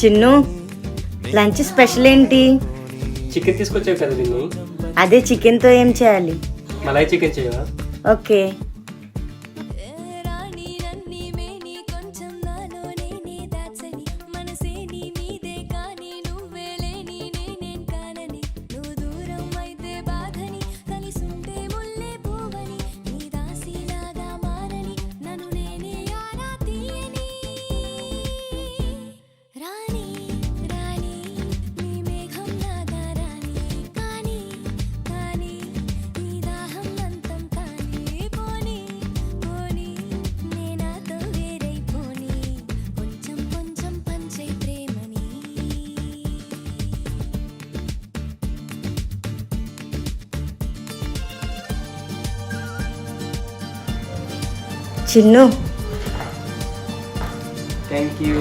Chinnu, lunch special ఏంటి? Chicken తీసుకొచ్చావు కదా విన్ను. అదే చికెన్తో ఏం చేయాలి? మలాయ్ చికెన్ చేయవా? ఓకే. Chinnu, thank you.